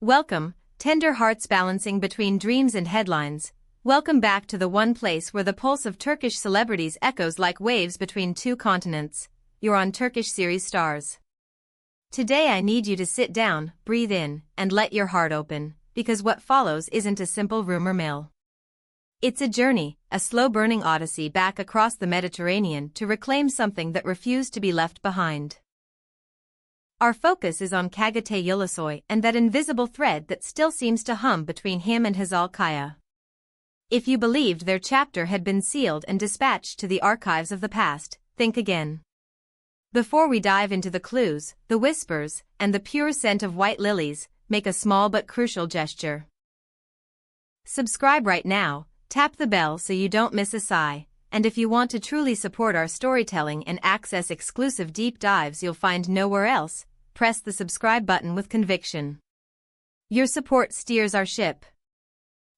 Welcome, tender hearts balancing between dreams and headlines. Welcome back to the one place where the pulse of Turkish celebrities echoes like waves between two continents. You're on Turkish series stars. Today I need you to sit down, breathe in, and let your heart open, because what follows isn't a simple rumor mill. It's a journey, a slow-burning odyssey back across the Mediterranean to reclaim something that refused to be left behind. Our focus is on Çağatay Ulusoy and that invisible thread that still seems to hum between him and Hazal. If you believed their chapter had been sealed and dispatched to the archives of the past, think again. Before we dive into the clues, the whispers, and the pure scent of white lilies, make a small but crucial gesture. Subscribe right now, tap the bell so you don't miss a sigh, and if you want to truly support our storytelling and access exclusive deep dives you'll find nowhere else, press the subscribe button with conviction. Your support steers our ship.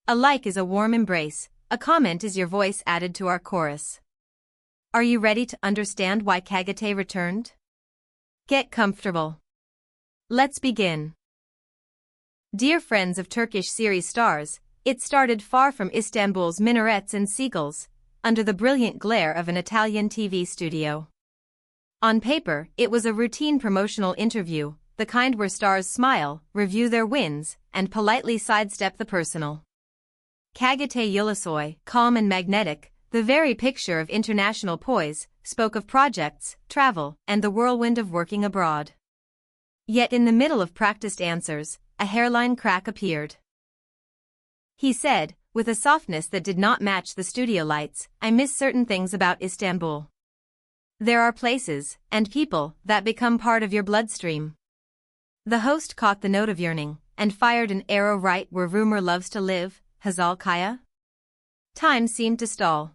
A like is a warm embrace, a comment is your voice added to our chorus. Are you ready to understand why Çağatay returned? Get comfortable. Let's begin. Dear friends of Turkish series stars, it started far from Istanbul's minarets and seagulls, under the brilliant glare of an Italian TV studio. On paper, it was a routine promotional interview, the kind where stars smile, review their wins, and politely sidestep the personal. Çağatay Ulusoy, calm and magnetic, the very picture of international poise, spoke of projects, travel, and the whirlwind of working abroad. Yet in the middle of practiced answers, a hairline crack appeared. He said, with a softness that did not match the studio lights, I miss certain things about Istanbul. There are places, and people, that become part of your bloodstream. The host caught the note of yearning, and fired an arrow right where rumor loves to live, Hazal. Time seemed to stall.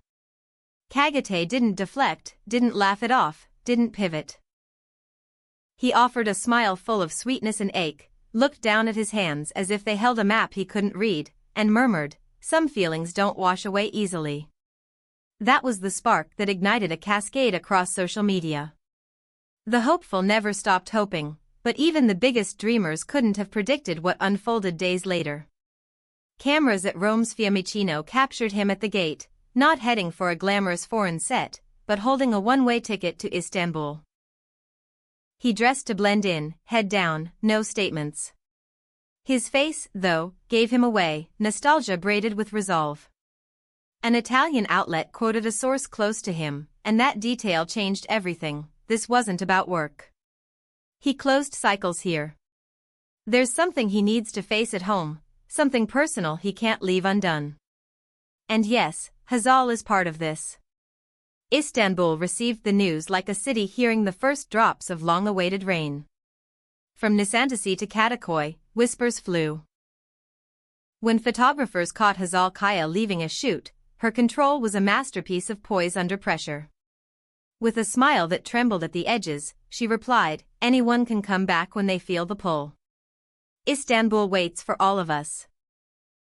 Çağatay didn't deflect, didn't laugh it off, didn't pivot. He offered a smile full of sweetness and ache, looked down at his hands as if they held a map he couldn't read, and murmured, some feelings don't wash away easily. That was the spark that ignited a cascade across social media. The hopeful never stopped hoping, but even the biggest dreamers couldn't have predicted what unfolded days later. Cameras at Rome's Fiumicino captured him at the gate, not heading for a glamorous foreign set, but holding a one-way ticket to Istanbul. He dressed to blend in, head down, no statements. His face, though, gave him away, nostalgia braided with resolve. An Italian outlet quoted a source close to him, and that detail changed everything. This wasn't about work. He closed cycles here. There's something he needs to face at home, something personal he can't leave undone. And yes, Hazal is part of this. Istanbul received the news like a city hearing the first drops of long-awaited rain. From Nişantası to Kadıköy, whispers flew. When photographers caught Hazal leaving a shoot, her control was a masterpiece of poise under pressure. With a smile that trembled at the edges, she replied, anyone can come back when they feel the pull. Istanbul waits for all of us.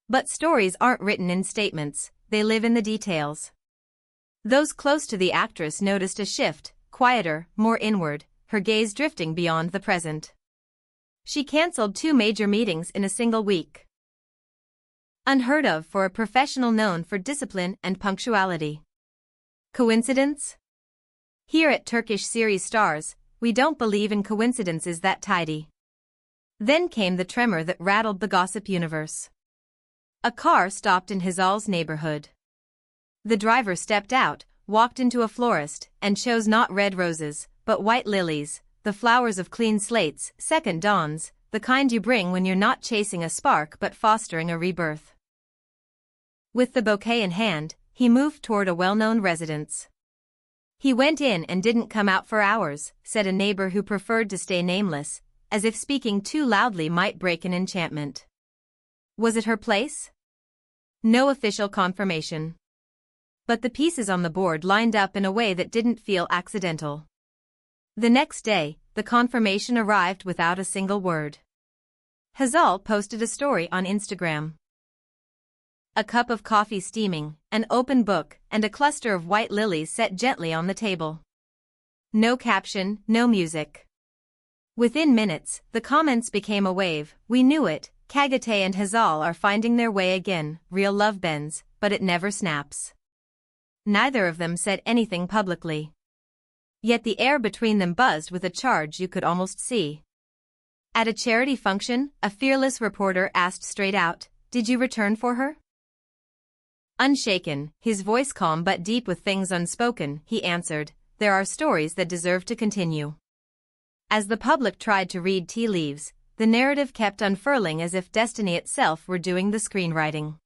But stories aren't written in statements, they live in the details. Those close to the actress noticed a shift, quieter, more inward, her gaze drifting beyond the present. She cancelled 2 major meetings in a single week. Unheard of for a professional known for discipline and punctuality. Coincidence? Here at Turkish series stars, we don't believe in coincidences that tidy. Then came the tremor that rattled the gossip universe. A car stopped in Hazal's neighborhood. The driver stepped out, walked into a florist, and chose not red roses, but white lilies, the flowers of clean slates, second dawns, the kind you bring when you're not chasing a spark but fostering a rebirth. With the bouquet in hand, he moved toward a well-known residence. He went in and didn't come out for hours, said a neighbor who preferred to stay nameless, as if speaking too loudly might break an enchantment. Was it her place? No official confirmation. But the pieces on the board lined up in a way that didn't feel accidental. The next day, the confirmation arrived without a single word. Hazal posted a story on Instagram. A cup of coffee steaming, an open book, and a cluster of white lilies set gently on the table. No caption, no music. Within minutes, the comments became a wave. We knew it, Çağatay and Hazal are finding their way again, real love bends, but it never snaps. Neither of them said anything publicly. Yet the air between them buzzed with a charge you could almost see. At a charity function, a fearless reporter asked straight out, "Did you return for her?" Unshaken, his voice calm but deep with things unspoken, he answered, "There are stories that deserve to continue." As the public tried to read tea leaves, the narrative kept unfurling as if destiny itself were doing the screenwriting.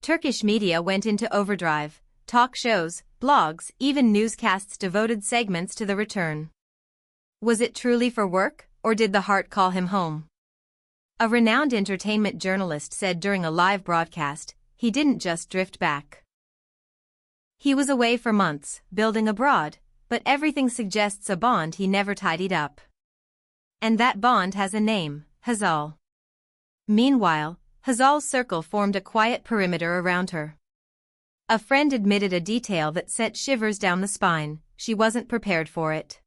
Turkish media went into overdrive. Talk shows, blogs, even newscasts devoted segments to the return. Was it truly for work, or did the heart call him home? A renowned entertainment journalist said during a live broadcast, he didn't just drift back. He was away for months, building abroad, but everything suggests a bond he never tidied up. And that bond has a name, Hazal. Meanwhile, Hazal's circle formed a quiet perimeter around her. A friend admitted a detail that sent shivers down the spine. She wasn't prepared for it.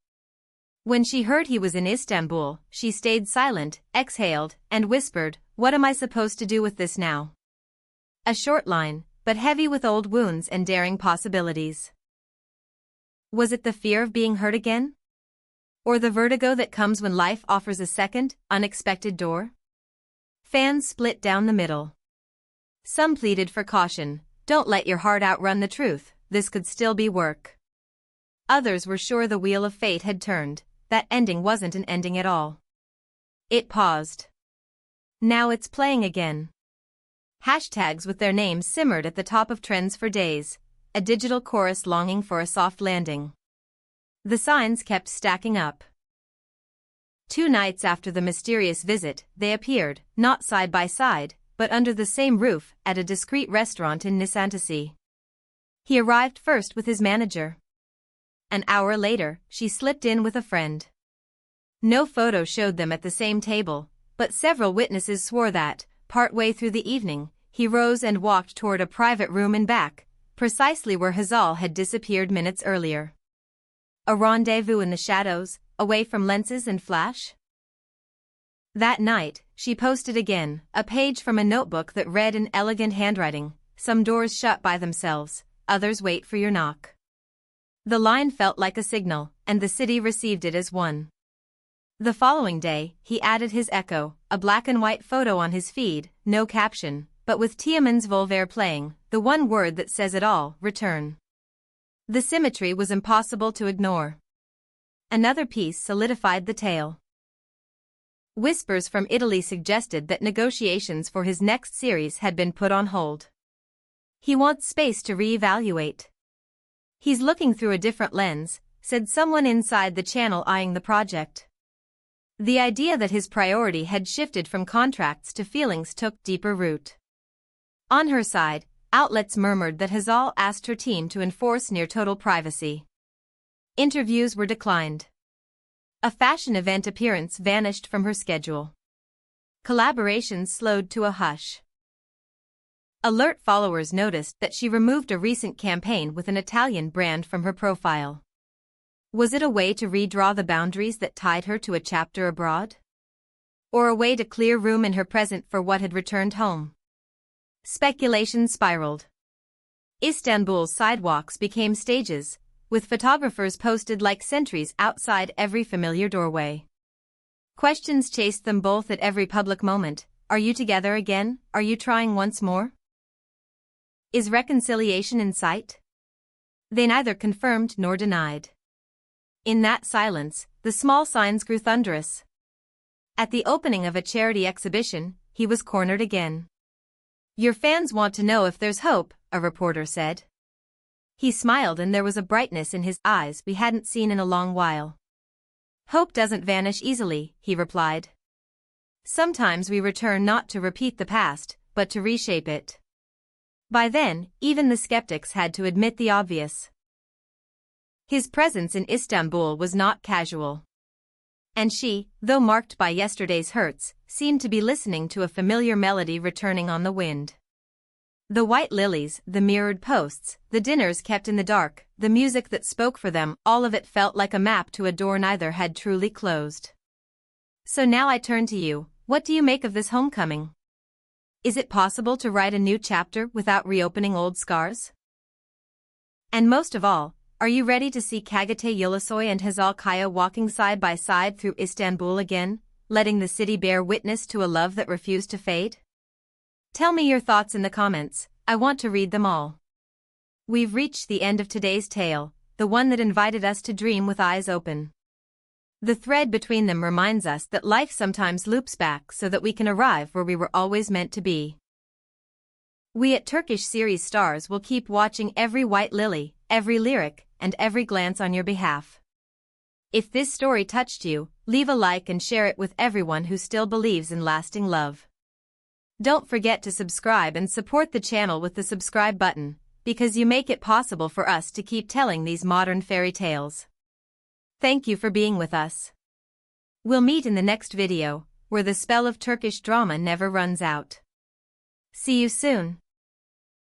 When she heard he was in Istanbul, she stayed silent, exhaled, and whispered, "What am I supposed to do with this now?" A short line, but heavy with old wounds and daring possibilities. Was it the fear of being hurt again? Or the vertigo that comes when life offers a second, unexpected door? Fans split down the middle. Some pleaded for caution. Don't let your heart outrun the truth, this could still be work. Others were sure the wheel of fate had turned, that ending wasn't an ending at all. It paused. Now it's playing again. Hashtags with their names simmered at the top of trends for days, a digital chorus longing for a soft landing. The signs kept stacking up. 2 nights after the mysterious visit, they appeared, not side by side, but under the same roof at a discreet restaurant in Nişantaşı. He arrived first with his manager. An hour later, she slipped in with a friend. No photo showed them at the same table, but several witnesses swore that, partway through the evening, he rose and walked toward a private room in back, precisely where Hazal had disappeared minutes earlier. A rendezvous in the shadows, away from lenses and flash? That night, she posted again, a page from a notebook that read in elegant handwriting, "Some doors shut by themselves, others wait for your knock." The line felt like a signal, and the city received it as one. The following day, he added his echo, a black and white photo on his feed, no caption, but with Tiamon's Volver playing, the one word that says it all, return. The symmetry was impossible to ignore. Another piece solidified the tale. Whispers from Italy suggested that negotiations for his next series had been put on hold. He wants space to reevaluate. He's looking through a different lens, said someone inside the channel eyeing the project. The idea that his priority had shifted from contracts to feelings took deeper root. On her side, outlets murmured that Hazal asked her team to enforce near-total privacy. Interviews were declined. A fashion event appearance vanished from her schedule. Collaborations slowed to a hush. Alert followers noticed that she removed a recent campaign with an Italian brand from her profile. Was it a way to redraw the boundaries that tied her to a chapter abroad? Or a way to clear room in her present for what had returned home? Speculation spiraled. Istanbul's sidewalks became stages, with photographers posted like sentries outside every familiar doorway. Questions chased them both at every public moment. Are you together again? Are you trying once more? Is reconciliation in sight? They neither confirmed nor denied. In that silence, the small signs grew thunderous. At the opening of a charity exhibition, he was cornered again. "Your fans want to know if there's hope," a reporter said. He smiled and there was a brightness in his eyes we hadn't seen in a long while. "Hope doesn't vanish easily," he replied. "Sometimes we return not to repeat the past, but to reshape it." By then, even the skeptics had to admit the obvious. His presence in Istanbul was not casual. And she, though marked by yesterday's hurts, seemed to be listening to a familiar melody returning on the wind. The white lilies, the mirrored posts, the dinners kept in the dark, the music that spoke for them, all of it felt like a map to a door neither had truly closed. "So now I turn to you, What do you make of this homecoming? Is it possible to write a new chapter without reopening old scars? And most of all, are you ready to see Çağatay Ulusoy and Hazal walking side by side through Istanbul again, letting the city bear witness to a love that refused to fade? Tell me your thoughts in the comments, I want to read them all. We've reached the end of today's tale, the one that invited us to dream with eyes open. The thread between them reminds us that life sometimes loops back so that we can arrive where we were always meant to be. We at Turkish series stars will keep watching every white lily, every lyric, and every glance on your behalf. If this story touched you, leave a like and share it with everyone who still believes in lasting love. Don't forget to subscribe and support the channel with the subscribe button, because you make it possible for us to keep telling these modern fairy tales. Thank you for being with us. We'll meet in the next video, where the spell of Turkish drama never runs out. See you soon.